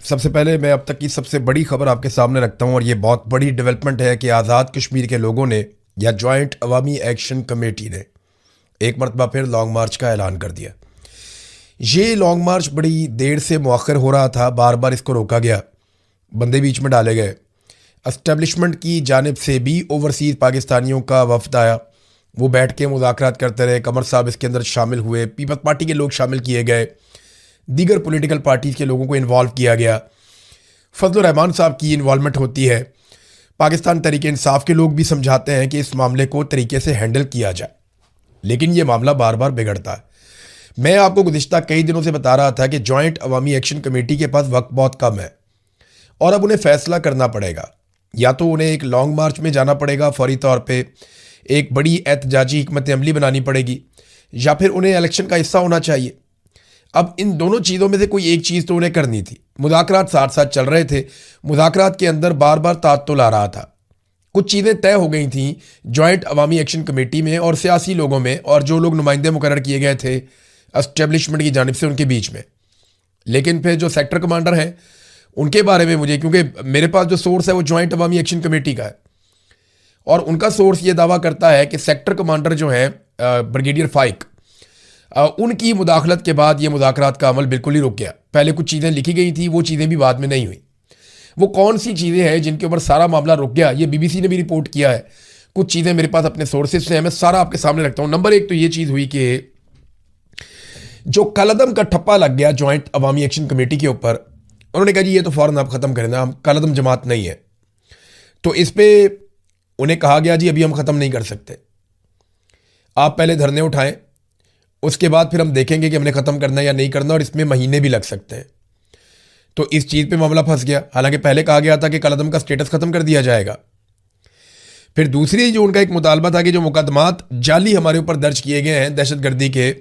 सबसे पहले मैं अब तक की सबसे बड़ी खबर आपके सामने रखता हूं और ये बहुत बड़ी डेवलपमेंट है कि आज़ाद कश्मीर के लोगों ने या जॉइंट अवामी एक्शन कमेटी ने एक मरतबा फिर लॉन्ग मार्च का ऐलान कर दिया। ये लॉन्ग मार्च बड़ी देर से मौखर हो रहा था, बार बार इसको रोका गया, बंदे बीच में डाले गए। एस्टेब्लिशमेंट की जानिब से भी ओवरसीज़ पाकिस्तानियों का वफद आया, वो बैठ के मुज़ाकरात करते रहे। कमर साहब इसके अंदर शामिल हुए, पीपल्स पार्टी के लोग शामिल किए गए, दीगर पॉलिटिकल पार्टीज़ के लोगों को इन्वॉल्व किया गया। फजल रहमान साहब की इन्वॉल्वमेंट होती है। पाकिस्तान तहरीक इंसाफ के लोग भी समझाते हैं कि इस मामले को तरीके से हैंडल किया जाए, लेकिन ये मामला बार बार बिगड़ता है। मैं आपको गुज़िश्ता कई दिनों से बता रहा था कि जॉइंट अवामी एक्शन कमेटी के पास वक्त बहुत कम है और अब उन्हें फ़ैसला करना पड़ेगा। या तो उन्हें एक लॉन्ग मार्च में जाना पड़ेगा, फौरी तौर पे एक बड़ी एहतजाजी हिकमत अमली बनानी पड़ेगी, या फिर उन्हें इलेक्शन का हिस्सा होना चाहिए। अब इन दोनों चीज़ों में से कोई एक चीज़ तो उन्हें करनी थी। मुज़ाकरात साथ साथ चल रहे थे, मुज़ाकरात के अंदर बार बार तात्तुल आ रहा था। कुछ चीज़ें तय हो गई थीं जॉइंट अवामी एक्शन कमेटी में और सियासी लोगों में, और जो लोग नुमाइंदे मुकर्रर किए गए थे एस्टेब्लिशमेंट की जानिब से उनके बीच में। लेकिन फिर जो सेक्टर कमांडर हैं उनके बारे में मुझे, क्योंकि मेरे पास जो सोर्स है वो जॉइंट अवामी एक्शन कमेटी का है, और उनका सोर्स ये दावा करता है कि सेक्टर कमांडर जो है ब्रिगेडियर फाइक, उनकी मुदाखलत के बाद ये मुज़ाकरात का अमल बिल्कुल ही रुक गया। पहले कुछ चीज़ें लिखी गई थी, वो चीज़ें भी बाद में नहीं हुई। वो कौन सी चीज़ें हैं जिनके ऊपर सारा मामला रुक गया, ये बीबीसी ने भी रिपोर्ट किया है। कुछ चीज़ें मेरे पास अपने सोर्सेज से हैं, मैं सारा आपके सामने रखता हूँ। नंबर एक तो ये चीज़ हुई कि जो कलअदम का ठप्पा लग गया जॉइंट अवामी एक्शन कमेटी के ऊपर, उन्होंने कहा जी ये तो फ़ौरन आप ख़त्म करें ना, हम कलअदम जमात नहीं है। तो इस पर उन्हें कहा गया जी अभी हम ख़त्म नहीं कर सकते, आप पहले धरने उठाएं, उसके बाद फिर हम देखेंगे कि हमने ख़त्म करना है या नहीं करना, और इसमें महीने भी लग सकते हैं। तो इस चीज़ पे मामला फंस गया। हालांकि पहले कहा गया था कि कलअदम का स्टेटस ख़त्म कर दिया जाएगा। फिर दूसरी जो उनका एक मुतालबा था कि जो मुकदमात जाली हमारे ऊपर दर्ज किए गए हैं दहशतगर्दी के,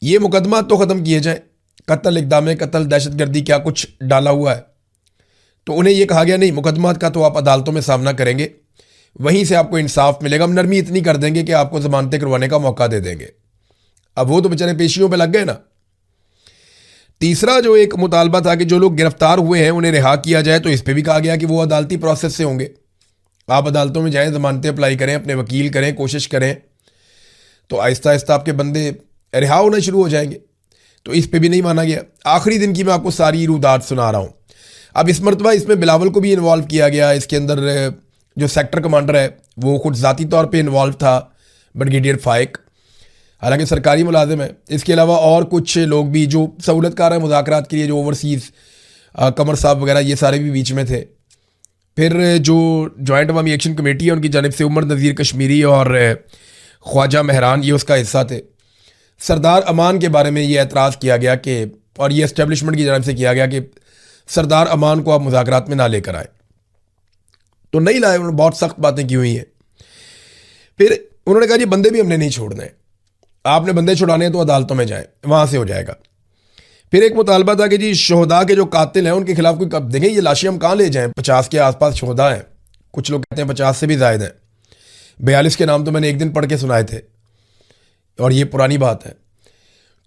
ये मुकदमात तो ख़त्म किए जाए। कत्ल, इक़दाम कत्ल, दहशतगर्दी क्या कुछ डाला हुआ है। तो उन्हें यह कहा गया नहीं, मुकदमात का तो आप अदालतों में सामना करेंगे, वहीं से आपको इंसाफ मिलेगा, हम नरमी इतनी कर देंगे कि आपको ज़मानतें करवाने का मौका दे देंगे। अब वो तो बेचारे पेशियों पे लग गए ना। तीसरा जो एक मुतालबा था कि जो लोग गिरफ्तार हुए हैं उन्हें रिहा किया जाए, तो इस पर भी कहा गया कि वो अदालती प्रोसेस से होंगे। आप अदालतों में जाएं, ज़मानतें अप्लाई करें, अपने वकील करें, कोशिश करें, तो आहिस्ता आहिस्ता आपके बंदे रिहा होना शुरू हो जाएंगे। तो इस पर भी नहीं माना गया। आखिरी दिन की मैं आपको सारी रूदात सुना रहा हूँ। अब इस मरतबा इसमें बिलावल को भी इन्वॉल्व किया गया। इसके अंदर जो सेक्टर कमांडर है वो खुद ज़ाती तौर पे इन्वॉल्व था, ब्रिगेडियर फाइक, हालांकि सरकारी मुलाजिम है। इसके अलावा और कुछ लोग भी जो सहूलतकार हैं मुज़ाकरात के लिए, जो ओवरसीज़ कमर साहब वगैरह, ये सारे भी बीच में थे। फिर जो जॉइंट अवामी एक्शन कमेटी है उनकी जानिब से उमर नज़ीर कश्मीरी और ख्वाजा महरान ये उसका हिस्सा थे। सरदार अमान के बारे में ये एतराज़ किया गया कि, और ये एस्टेब्लिशमेंट की जानिब से किया गया कि सरदार अमान को आप मुज़ाकरात में ना लेकर आए, तो नहीं लाए। उन्होंने बहुत सख्त बातें की हुई हैं। फिर उन्होंने कहा जी बंदे भी हमने नहीं छोड़ने, आपने बंदे छुड़ाने हैं तो अदालतों में जाएं, वहाँ से हो जाएगा। फिर एक मुतालबा था कि जी शोहदा के जो कातिल हैं उनके खिलाफ कोई, कब देखें ये लाशें हम कहाँ ले जाएं, 50 के आसपास शोहदा हैं, कुछ लोग कहते हैं 50 से भी ज़ायद हैं। 42 के नाम तो मैंने एक दिन पढ़ के सुनाए थे, और ये पुरानी बात है।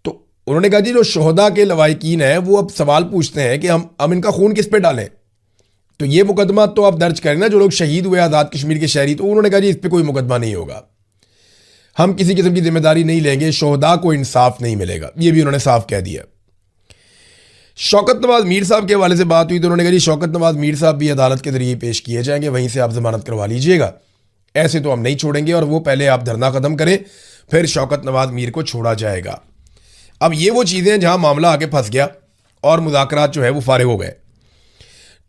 तो उन्होंने कहा जी जो शोहदा के लवाहिकीन हैं वो अब सवाल पूछते हैं कि हम इनका खून किस पे डालें, तो ये मुकदमा तो आप दर्ज करें ना, जो लोग शहीद हुए आज़ाद कश्मीर के शहरी। तो उन्होंने कहा जी इस पर कोई मुकदमा नहीं होगा, हम किसी किस्म की जिम्मेदारी नहीं लेंगे, शोहदा को इंसाफ नहीं मिलेगा, ये भी उन्होंने साफ कह दिया। शौकत नवाज मीर साहब के हवाले से बात हुई तो उन्होंने कहा जी शौकत नवाज मीर साहब भी अदालत के जरिए पेश किए जाएंगे, वहीं से आप जमानत करवा लीजिएगा, ऐसे तो हम नहीं छोड़ेंगे, और वो पहले आप धरना ख़त्म करें, फिर शौकत नवाज मीर को छोड़ा जाएगा। अब ये वो चीज़ें हैं जहाँ मामला आके फंस गया और मुज़ाकरात जो है वो फारिग हो गए।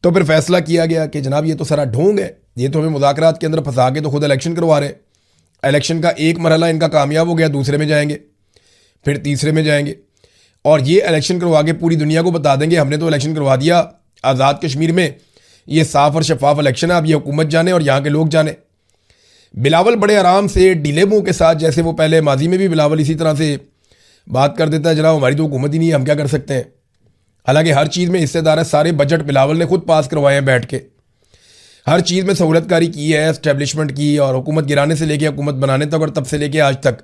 तो फिर फैसला किया गया कि जनाब ये तो सारा ढोंग है, ये तो हमें मुज़ाकरात के अंदर फंसा के तो खुद इलेक्शन करवा रहे हैं। इलेक्शन का एक मरहला इनका कामयाब हो गया, दूसरे में जाएंगे, फिर तीसरे में जाएंगे, और ये इलेक्शन करवा के पूरी दुनिया को बता देंगे हमने तो इलेक्शन करवा दिया आज़ाद कश्मीर में, ये साफ़ और शफाफ इलेक्शन है, अब ये हुकूमत जाने और यहाँ के लोग जाने। बिलावल बड़े आराम से ढीले मुँह के साथ, जैसे वो पहले माजी में भी बिलावल इसी तरह से बात कर देता है, जनाब हमारी तो हुकूमत ही नहीं है, हम क्या कर सकते हैं। हालांकि हर चीज़ में हिस्सेदार है, सारे बजट बिलावल ने खुद पास करवाए हैं बैठ के, हर चीज़ में सहूलतकारी की है एस्टेब्लिशमेंट की, और हुकूमत गिराने से लेके हुकूमत बनाने तक, और तब से लेके आज तक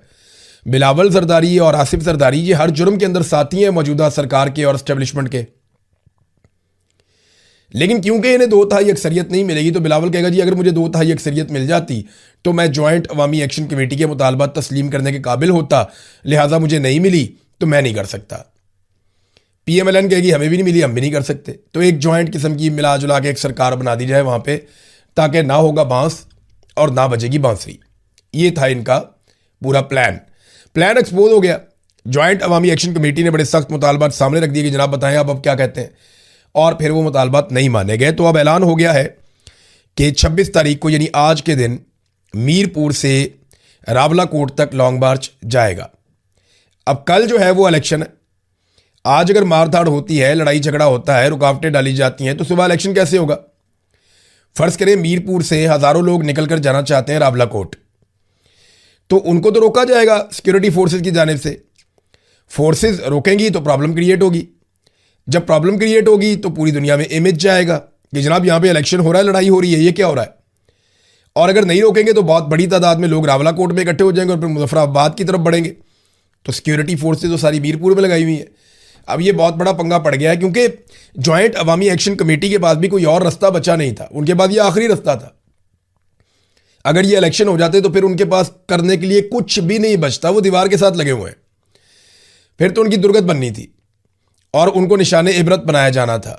बिलावल जरदारी और आसिफ जरदारी ये हर जुर्म के अंदर साथी हैं मौजूदा सरकार के और एस्टेब्लिशमेंट के। लेकिन क्योंकि इन्हें 2/3 अक्सरियत नहीं मिलेगी तो बिलावल कहेगा जी अगर मुझे 2/3 अक्सरियत मिल जाती तो मैं जॉइंट अवामी एक्शन कमेटी के मुतालबात तस्लीम करने के काबिल होता, लिहाजा मुझे नहीं मिली तो मैं नहीं कर सकता। PMLN कहेगी हमें भी नहीं मिली, हम भी नहीं कर सकते। तो एक जॉइंट किस्म की मिला जुला के एक सरकार बना दी जाए वहां पे, ताकि ना होगा बांस और ना बजेगी बांसुरी। ये था इनका पूरा प्लान एक्सपोज हो गया। जॉइंट अवामी एक्शन कमेटी ने बड़े सख्त मुतालबात सामने रख दिए कि जनाब बताएं आप अब क्या कहते हैं, और फिर वो मुतालबात नहीं माने गए। तो अब ऐलान हो गया है कि 26 तारीख को यानी आज के दिन मीरपुर से रावलाकोट तक लॉन्ग मार्च जाएगा। अब कल जो है वो इलेक्शन है। आज अगर मारधाड़ होती है, लड़ाई झगड़ा होता है, रुकावटें डाली जाती हैं, तो सुबह इलेक्शन कैसे होगा? फर्ज करें मीरपुर से हजारों लोग निकलकर जाना चाहते हैं रावलाकोट, तो उनको तो रोका जाएगा सिक्योरिटी फोर्सेस की जानिब से। फोर्सेस रोकेंगी तो प्रॉब्लम क्रिएट होगी। जब प्रॉब्लम क्रिएट होगी तो पूरी दुनिया में इमेज जाएगा कि जनाब यहां पे इलेक्शन हो रहा है, लड़ाई हो रही है, ये क्या हो रहा है। और अगर नहीं रोकेंगे तो बहुत बड़ी तादाद में लोग रावलाकोट में इकट्ठे हो जाएंगे और फिर मुजफ्फराबाद की तरफ बढ़ेंगे। तो सिक्योरिटी फोर्सेज तो सारी मीरपुर में लगाई हुई है। अब ये बहुत बड़ा पंगा पड़ गया है, क्योंकि जॉइंट अवामी एक्शन कमेटी के पास भी कोई और रास्ता बचा नहीं था। उनके पास ये आखिरी रास्ता था। अगर ये इलेक्शन हो जाते तो फिर उनके पास करने के लिए कुछ भी नहीं बचता। वो दीवार के साथ लगे हुए हैं। फिर तो उनकी दुर्गत बननी थी और उनको निशाने इबरत बनाया जाना था।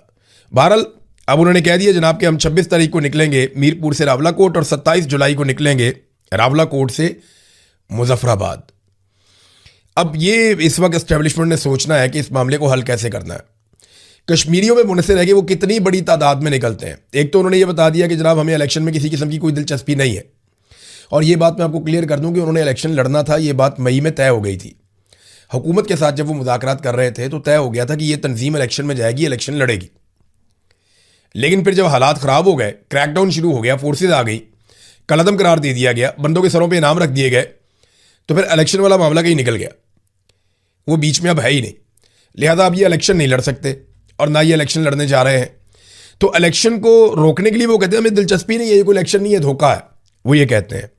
बहरहाल अब उन्होंने कह दिया जनाब कि हम 26 तारीख को निकलेंगे मीरपुर से रावलाकोट और 27 जुलाई को निकलेंगे रावलाकोट से मुजफ्फराबाद। अब ये इस वक्त एस्टेब्लिशमेंट ने सोचना है कि इस मामले को हल कैसे करना है। कश्मीरियों में मुनसर है कि वो कितनी बड़ी तादाद में निकलते हैं। एक तो उन्होंने ये बता दिया कि जनाब हमें इलेक्शन में किसी किस्म की कोई दिलचस्पी नहीं है, और ये बात मैं आपको क्लियर कर दूं कि उन्होंने इलेक्शन लड़ना था। ये बात मई में तय हो गई थी। हुकूमत के साथ जब वो मुज़ाकरात कर रहे थे तो तय हो गया था कि ये तंजीम इलेक्शन में जाएगी, इलेक्शन लड़ेगी। लेकिन फिर जब हालात ख़राब हो गए, क्रैकडाउन शुरू हो गया, फोर्सेज आ गई, कलअदम करार दे दिया गया, बंदों के सरों पर इनाम रख दिए गए, तो फिर इलेक्शन वाला मामला कहीं निकल गया। वो बीच में अब है ही नहीं। लिहाजा अब ये इलेक्शन नहीं लड़ सकते और ना ये इलेक्शन लड़ने जा रहे हैं। तो इलेक्शन को रोकने के लिए वो कहते हैं हमें दिलचस्पी नहीं है, ये कोई इलेक्शन नहीं है, धोखा है, वो ये कहते हैं।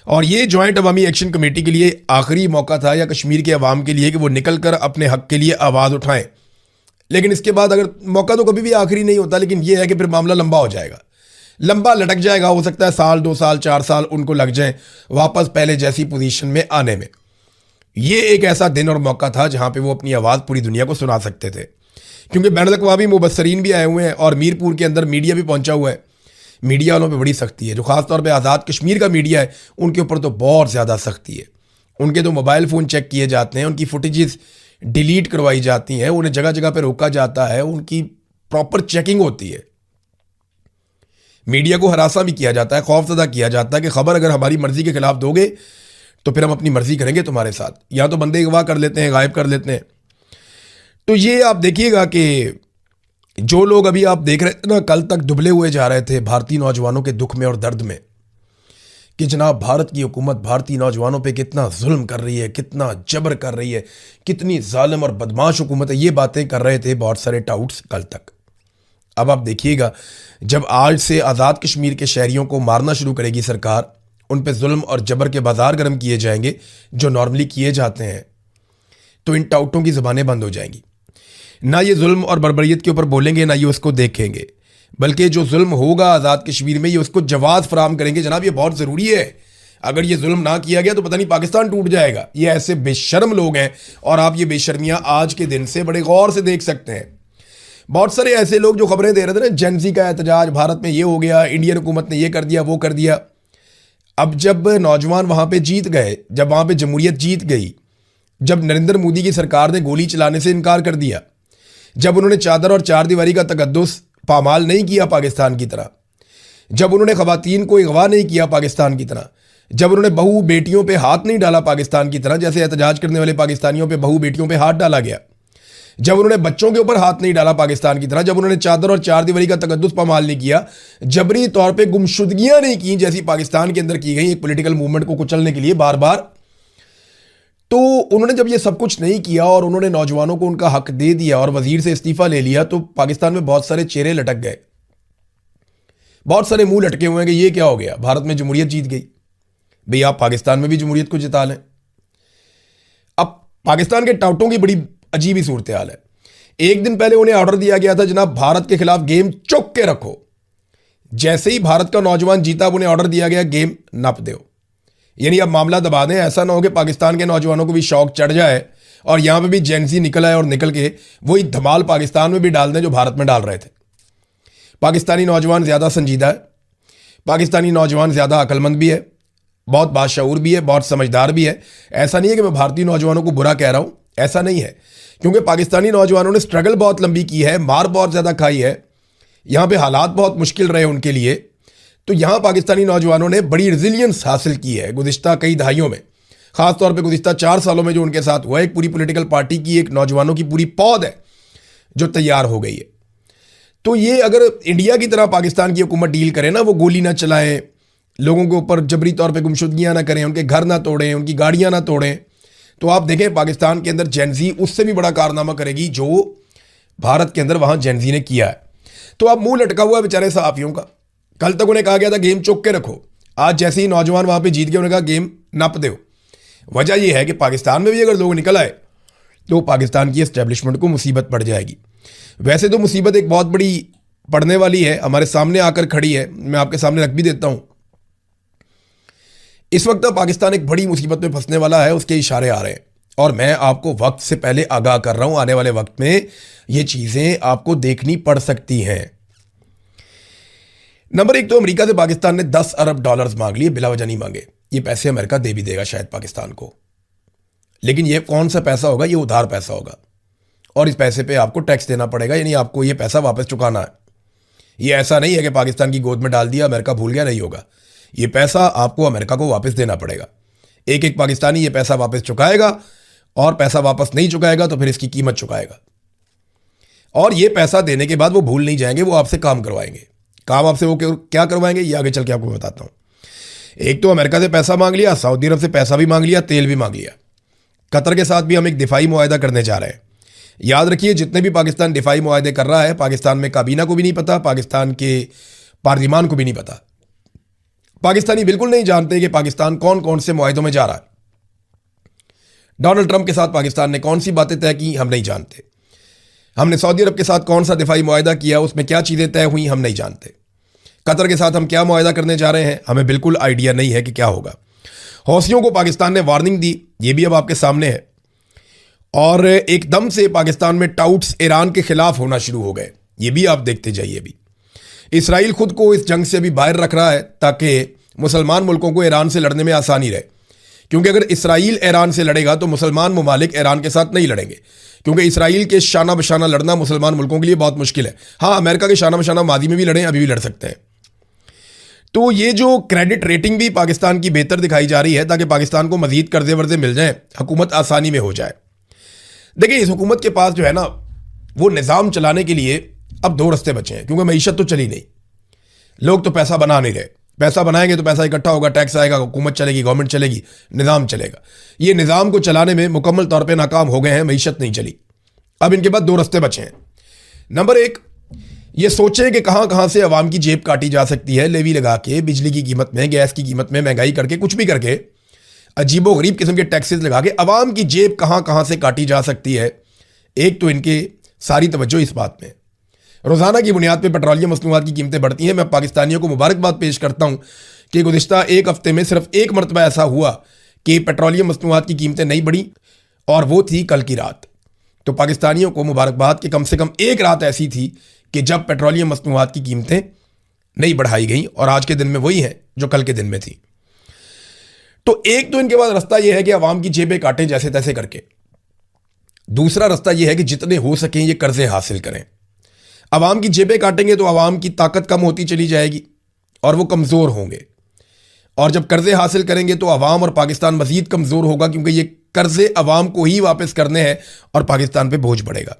और ये जॉइंट अवामी एक्शन कमेटी के लिए आखिरी मौका था, या कश्मीर के अवाम के लिए, कि वो निकल कर अपने हक के लिए आवाज़ उठाएं। लेकिन इसके बाद अगर मौका तो कभी भी आखिरी नहीं होता, लेकिन ये है कि फिर मामला लंबा हो जाएगा, लंबा लटक जाएगा। हो सकता है साल 2 साल 4 साल उनको लग जाए वापस पहले जैसी पोजीशन में आने में। ये एक ऐसा दिन और मौका था जहां पे वो अपनी आवाज़ पूरी दुनिया को सुना सकते थे, क्योंकि बैनुल-अक़वामी मुबस्सरीन भी आए हुए हैं और मीरपुर के अंदर मीडिया भी पहुंचा हुआ है। मीडिया वालों पे बड़ी सख्ती है। जो खासतौर पे आज़ाद कश्मीर का मीडिया है उनके ऊपर तो बहुत ज़्यादा सख्ती है। उनके तो मोबाइल फ़ोन चेक किए जाते हैं, उनकी फुटेजेस डिलीट करवाई जाती हैं, उन्हें जगह जगह पे रोका जाता है, उनकी प्रॉपर चेकिंग होती है। मीडिया को हरासा भी किया जाता है, खौफजदा किया जाता है कि खबर अगर हमारी मर्जी के खिलाफ दोगे तो फिर हम अपनी मर्जी करेंगे तुम्हारे साथ, या तो बंदे अगवा कर लेते हैं, गायब कर लेते हैं। तो ये आप देखिएगा कि जो लोग अभी आप देख रहे थे ना, कल तक दुबले हुए जा रहे थे भारतीय नौजवानों के दुख में और दर्द में, कि जनाब भारत की हुकूमत भारतीय नौजवानों पे कितना जुल्म कर रही है, कितना जबर कर रही है, कितनी जालिम और बदमाश हुकूमत है, ये बातें कर रहे थे बहुत सारे टाउट्स कल तक। अब आप देखिएगा जब आज से आज़ाद कश्मीर के शहरियों को मारना शुरू करेगी सरकार, उन पे जुल्म और जबर के बाजार गर्म किए जाएंगे जो नॉर्मली किए जाते हैं, तो इन टाउटों की ज़बानें बंद हो जाएंगी। ना ये जुल्म और बर्बरियत के ऊपर बोलेंगे, ना ये उसको देखेंगे, बल्कि जो जुल्म होगा आज़ाद कश्मीर में ये उसको जवाब फराम करेंगे। जनाब ये बहुत ज़रूरी है, अगर ये जुल्म ना किया गया तो पता नहीं पाकिस्तान टूट जाएगा। ये ऐसे बेशर्म लोग हैं और आप ये बेशर्मियाँ आज के दिन से बड़े गौर से देख सकते हैं। बहुत सारे ऐसे लोग जो खबरें दे रहे थे ना, जेनजी का एहतजाज, भारत में ये हो गया, इंडियन हुकूमत ने ये कर दिया, वो कर दिया। अब जब नौजवान वहाँ पे जीत गए, जब वहाँ पे जमहूरियत जीत गई, जब नरेंद्र मोदी की सरकार ने गोली चलाने से इनकार कर दिया, जब उन्होंने चादर और चार दीवारी का तकद्दुस पामाल नहीं किया पाकिस्तान की तरह, जब उन्होंने ख़वातीन को अगवा नहीं किया पाकिस्तान की तरह, जब उन्होंने बहू बेटियों पे हाथ नहीं डाला पाकिस्तान की तरह, जैसे एहतजाज करने वाले पाकिस्तानियों पे बहू बेटियों पे हाथ डाला गया, जब उन्होंने बच्चों के ऊपर हाथ नहीं डाला पाकिस्तान की तरह, जब उन्होंने चादर और चार दीवारी का तकद्दुस पामाल नहीं किया, जबरी तौर पे गुमशुदगियां नहीं की जैसी पाकिस्तान के अंदर की गई एक पॉलिटिकल मूवमेंट को कुचलने के लिए बार बार, तो उन्होंने जब ये सब कुछ नहीं किया और उन्होंने नौजवानों को उनका हक दे दिया और वजीर से इस्तीफा ले लिया, तो पाकिस्तान में बहुत सारे चेहरे लटक गए, बहुत सारे मुंह लटके हुए हैं कि ये क्या हो गया, भारत में जमहूरियत जीत गई। भाई आप पाकिस्तान में भी जमहूरियत को जिता लें। अब पाकिस्तान के टाउटों की बड़ी अजीब ही सूरत हाल है। एक दिन पहले उन्हें ऑर्डर दिया गया था, जनाब भारत के खिलाफ गेम चुक के रखो। जैसे ही भारत का नौजवान जीता, उन्हें ऑर्डर दिया गया गेम नप दो। यानी अब मामला दबा दें, ऐसा ना हो कि पाकिस्तान के नौजवानों को भी शौक चढ़ जाए और यहां पे भी जेंसी निकल आए और निकल के वही धमाल पाकिस्तान में भी डाल दें जो भारत में डाल रहे थे। पाकिस्तानी नौजवान ज्यादा संजीदा है, पाकिस्तानी नौजवान ज्यादा अक्लमंद भी है, बहुत बाशऊर भी है, बहुत समझदार भी है। ऐसा नहीं है कि मैं भारतीय नौजवानों को बुरा कह रहा हूं, ऐसा नहीं है, क्योंकि पाकिस्तानी नौजवानों ने स्ट्रगल बहुत लंबी की है, मार बहुत ज्यादा खाई है, यहां पे हालात बहुत मुश्किल रहे उनके लिए। तो यहां पाकिस्तानी नौजवानों ने बड़ी रिजिलियंस हासिल की है गुज़िश्ता कई दहाइयों में, खासतौर पर गुज़िश्ता 4 सालों में जो उनके साथ हुआ। एक पूरी पॉलिटिकल पार्टी की, एक नौजवानों की पूरी पौध है जो तैयार हो गई है। तो ये अगर इंडिया की तरह पाकिस्तान की हुकूमत डील करे ना, वो गोली ना चलाएं, लोगों के ऊपर जबरी तौर पे गुमशुदगियां ना करें, उनके घर ना तोड़ें, उनकी गाड़ियां ना तोड़ें, तो आप देखें पाकिस्तान के अंदर जेनजी उससे भी बड़ा कारनामा करेगी जो भारत के अंदर वहां जेनजी ने किया है। तो अब मुंह लटका हुआ है बेचारे सहाफियों का। कल तक उन्हें कहा गया था गेम चुक के रखो, आज जैसे ही नौजवान वहां पर जीत गए, उन्हें कहा गेम नप दो। वजह यह है कि पाकिस्तान में भी अगर लोग निकल आए तो पाकिस्तान की एस्टेब्लिशमेंट को मुसीबत पड़ जाएगी। वैसे तो मुसीबत एक बहुत बड़ी पड़ने वाली है, हमारे सामने आकर खड़ी है, मैं आपके सामने रख भी देता हूं। इस वक्त पाकिस्तान एक बड़ी मुसीबत में फंसने वाला है, उसके इशारे आ रहे हैं और मैं आपको वक्त से पहले आगाह कर रहा हूं, आने वाले वक्त में ये चीजें आपको देखनी पड़ सकती हैं। नंबर 1 तो अमेरिका से पाकिस्तान ने $10 अरब मांग लिए, बिला वजह नहीं मांगे। ये पैसे अमेरिका दे भी देगा शायद पाकिस्तान को, लेकिन ये कौन सा पैसा होगा? ये उधार पैसा होगा और इस पैसे पे आपको टैक्स देना पड़ेगा, यानी आपको ये पैसा वापस चुकाना है। ये ऐसा नहीं है कि पाकिस्तान की गोद में डाल दिया, अमेरिका भूल गया, नहीं होगा। ये पैसा आपको अमेरिका को वापस देना पड़ेगा। एक एक पाकिस्तानी ये पैसा वापस चुकाएगा और पैसा वापस नहीं चुकाएगा तो फिर इसकी कीमत चुकाएगा। और ये पैसा देने के बाद वो भूल नहीं जाएंगे, वो आपसे काम करवाएंगे। काम आपसे वो क्या करवाएंगे ये आगे चल के आपको बताता हूं। एक तो अमेरिका से पैसा मांग लिया, सऊदी अरब से पैसा भी मांग लिया, तेल भी मांग लिया। कतर के साथ भी हम एक दिफाई मुआहदा करने जा रहे हैं। याद रखिए, जितने भी पाकिस्तान दिफाई मुआहदे कर रहा है, पाकिस्तान में काबीना को भी नहीं पता, पाकिस्तान के पार्लिमान को भी नहीं पता। पाकिस्तानी बिल्कुल नहीं जानते कि पाकिस्तान कौन कौन से मुआहदों में जा रहा है। डोनाल्ड ट्रंप के साथ पाकिस्तान ने कौन सी बातें तय की, हम नहीं जानते। हमने सऊदी अरब के साथ कौन सा दिफाई मुआहदा किया, उसमें क्या चीज़ें तय हुई, हम नहीं जानते। कतर के साथ हम क्या मुआहदा करने जा रहे हैं, हमें बिल्कुल आइडिया नहीं है कि क्या होगा। हौसियों को पाकिस्तान ने वार्निंग दी, ये भी अब आपके सामने है। और एकदम से पाकिस्तान में टाउट्स ईरान के खिलाफ होना शुरू हो गए, ये भी आप देखते जाइए। भी इसराइल खुद को इस जंग से अभी बाहर रख रहा है ताकि मुसलमान मुल्कों को ईरान से लड़ने में आसानी रहे, क्योंकि अगर इसराइल ईरान से लड़ेगा तो मुसलमान ममालिक ईरान के साथ नहीं लड़ेंगे, क्योंकि इसराइल के शाना बशाना लड़ना मुसलमान मुल्कों के लिए बहुत मुश्किल है। हाँ, अमेरिका के शाना बशाना माजी में भी लड़े, अभी भी लड़ सकते हैं। तो ये जो क्रेडिट रेटिंग भी पाकिस्तान की बेहतर दिखाई जा रही है ताकि पाकिस्तान को मजीद कर्जे वर्जे मिल जाए, हुकूमत आसानी में हो जाए। देखिए, इस हुकूमत के पास जो है ना, वो निज़ाम चलाने के लिए अब 2 रास्ते बचे हैं, क्योंकि मईशत तो चली नहीं, लोग तो पैसा बना नहीं रहे। पैसा बनाएंगे तो पैसा इकट्ठा होगा, टैक्स आएगा, हुकूमत चलेगी, गवर्नमेंट चलेगी, निज़ाम चलेगा। ये निज़ाम को चलाने में मुकम्मल तौर पर नाकाम हो गए हैं, मईशत नहीं चली। अब इनके पास 2 रास्ते बचे हैं। नंबर 1, ये सोचें कि कहां कहां से अवाम की जेब काटी जा सकती है, लेवी लगा के, बिजली की कीमत में, गैस की कीमत में महंगाई करके, कुछ भी करके, अजीबो गरीब किस्म के टैक्सेस लगा के अवाम की जेब कहां कहां से काटी जा सकती है। एक तो इनके सारी तवज्जो इस बात में, रोजाना की बुनियाद पर पेट्रोलियम मसनूआत की कीमतें बढ़ती हैं। मैं पाकिस्तानियों को मुबारकबाद पेश करता हूं कि गुज़िश्ता 1 हफ्ते में सिर्फ 1 मरतबा ऐसा हुआ कि पेट्रोलियम मसनूआत की कीमतें नहीं बढ़ी, और वो थी कल की रात। तो पाकिस्तानियों को मुबारकबाद कि कम से कम एक रात ऐसी थी कि जब पेट्रोलियम मसनूआत की कीमतें नहीं बढ़ाई गई, और आज के दिन में वही है जो कल के दिन में थी। तो एक तो इनके पास रास्ता यह है कि अवाम की जेबें काटें जैसे तैसे करके। दूसरा रास्ता यह है कि जितने हो सकें ये कर्जे हासिल करें। अवाम की जेबें काटेंगे तो अवाम की ताकत कम होती चली जाएगी और वो कमज़ोर होंगे, और जब कर्जे हासिल करेंगे तो अवाम और पाकिस्तान मजीद कमज़ोर होगा, क्योंकि ये कर्जे अवाम को ही वापस करने हैं और पाकिस्तान पे बोझ पड़ेगा।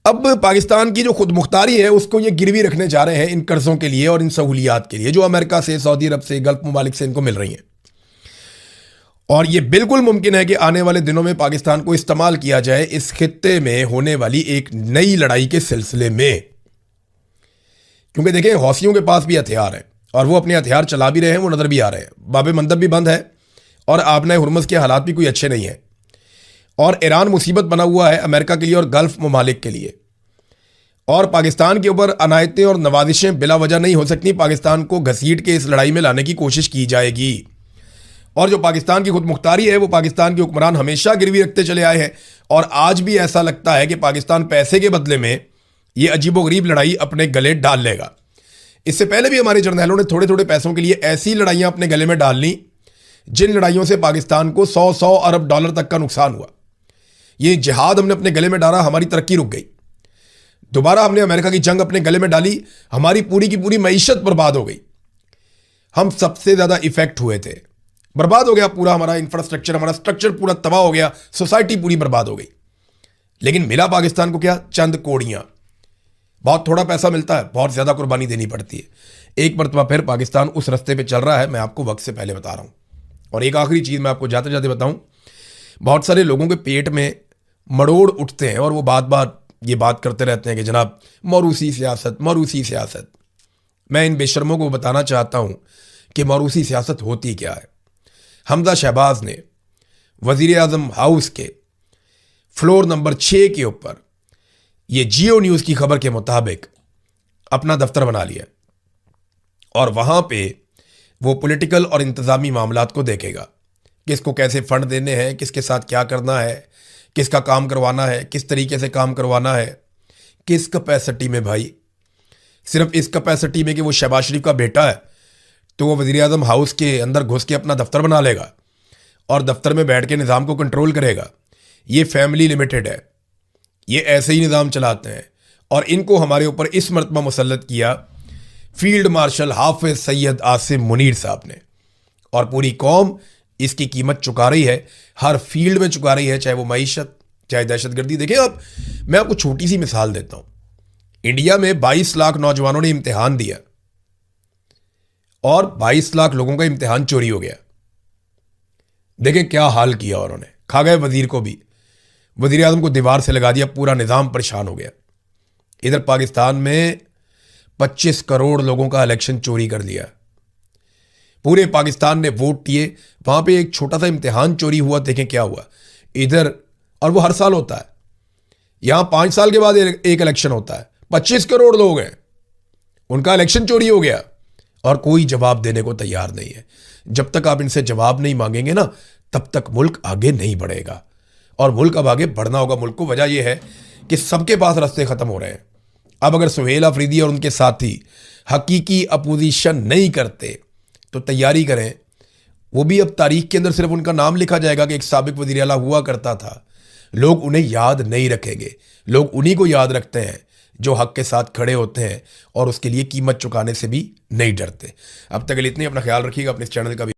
अब पाकिस्तान की जो खुद मुख्तारी है उसको ये गिरवी रखने जा रहे हैं इन कर्जों के लिए और इन सहूलियात के लिए जो अमेरिका से, सऊदी अरब से, गल्फ ममालिक से इनको मिल रही हैं। और ये बिल्कुल मुमकिन है कि आने वाले दिनों में पाकिस्तान को इस्तेमाल किया जाए इस खित्ते में होने वाली एक नई लड़ाई के सिलसिले में। क्योंकि देखें, हौसियों के पास भी हथियार हैं और वो अपने हथियार चला भी रहे हैं, वो नजर भी आ रहे हैं। बाब मंदब भी बंद है और आपने हुरमस के हालात भी कोई अच्छे नहीं है। और ईरान मुसीबत बना हुआ है अमेरिका के लिए और गल्फ ममालिक के लिए। और पाकिस्तान के ऊपर अनायतें और नवाजिशें बिला वजह नहीं हो सकती। पाकिस्तान को घसीट के इस लड़ाई में लाने की कोशिश की जाएगी। और जो पाकिस्तान की खुद मुख्तारी है वो पाकिस्तान के हुक्मरान हमेशा गिरवी रखते चले आए हैं। और आज भी ऐसा लगता है कि पाकिस्तान पैसे के बदले में ये अजीबोगरीब लड़ाई अपने गले डाल लेगा। इससे पहले भी हमारे जर्नैलों ने थोड़े थोड़े पैसों के लिए ऐसी लड़ाइयां अपने गले में डाल ली जिन लड़ाइयों से पाकिस्तान को 100 अरब डॉलर तक का नुकसान हुआ। ये जिहाद हमने अपने गले में डाला, हमारी तरक्की रुक गई। दोबारा हमने अमेरिका की जंग अपने गले में डाली, हमारी पूरी की पूरी मईशत बर्बाद हो गई। हम सबसे ज्यादा इफेक्ट हुए थे, बर्बाद हो गया पूरा हमारा इंफ्रास्ट्रक्चर, हमारा स्ट्रक्चर पूरा तबाह हो गया, सोसाइटी पूरी बर्बाद हो गई। लेकिन मिला पाकिस्तान को क्या? चंद कोड़ियां। बहुत थोड़ा पैसा मिलता है, बहुत ज्यादा कुर्बानी देनी पड़ती है। एक मरतबा फिर पाकिस्तान उस रास्ते पे चल रहा है, मैं आपको वक्त से पहले बता रहा हूं। और एक आखिरी चीज मैं आपको जाते जाते बताऊं, बहुत सारे लोगों के पेट में मरोड़ उठते हैं और वो बात बात ये बात करते रहते हैं कि जनाब मौरूसी सियासत, मौरूसी सियासत। मैं इन बेशर्मों को बताना चाहता हूं कि मौरूसी सियासत होती क्या है। हमजा शहबाज ने वजीर आजम हाउस के फ्लोर नंबर 6 के ऊपर ये जियो न्यूज़ की खबर के मुताबिक अपना दफ्तर बना लिया और वहां पे वो पॉलिटिकल और इंतज़ामी मामलात को देखेगा। किसको कैसे फंड देने हैं, किसके साथ क्या करना है, किसका काम करवाना है, किस तरीके से काम करवाना है, किस कैपेसिटी में। भाई सिर्फ इस कैपेसिटी में कि वो शहबाज शरीफ का बेटा है तो वो वज़ीर आज़म हाउस के अंदर घुस के अपना दफ्तर बना लेगा और दफ्तर में बैठ के निज़ाम को कंट्रोल करेगा। ये फैमिली लिमिटेड है, ये ऐसे ही निज़ाम चलाते हैं। और इनको हमारे ऊपर इस मरतबा मुसल्लत किया फील्ड मार्शल हाफिज सैयद आसिम मुनीर साहब ने। और पूरी कौम इसकी कीमत चुका रही है, हर फील्ड में चुका रही है, चाहे वो मईशत, चाहे दहशतगर्दी। देखिए अब मैं आपको छोटी सी मिसाल देता हूं। इंडिया में 22 लाख नौजवानों ने इम्तिहान दिया और 22 लाख लोगों का इम्तिहान चोरी हो गया। देखें क्या हाल किया उन्होंने, खा गए वजीर को भी, वजीर आजम को दीवार से लगा दिया, पूरा निज़ाम परेशान हो गया। इधर पाकिस्तान में 25 करोड़ लोगों का इलेक्शन चोरी कर दिया, पूरे पाकिस्तान ने वोट दिए, वहां पे एक छोटा सा इम्तिहान चोरी हुआ, देखें क्या हुआ इधर। और वो हर साल होता है, यहां 5 साल के बाद एक इलेक्शन होता है। 25 करोड़ लोग हैं, उनका इलेक्शन चोरी हो गया और कोई जवाब देने को तैयार नहीं है। जब तक आप इनसे जवाब नहीं मांगेंगे ना, तब तक मुल्क आगे नहीं बढ़ेगा। और मुल्क अब आगे बढ़ना होगा मुल्क को। वजह यह है कि सबके पास रास्ते खत्म हो रहे हैं। अब अगर सुहेल अफरीदी और उनके साथी हकीकी अपोजिशन नहीं करते तो तैयारी करें, वो भी अब तारीख के अंदर सिर्फ उनका नाम लिखा जाएगा कि एक साबिक वज़ीर आला हुआ करता था। लोग उन्हें याद नहीं रखेंगे, लोग उन्हीं को याद रखते हैं जो हक के साथ खड़े होते हैं और उसके लिए कीमत चुकाने से भी नहीं डरते। अब तक के लिए इतनी, अपना ख्याल रखिएगा, अपने इस चैनल का भी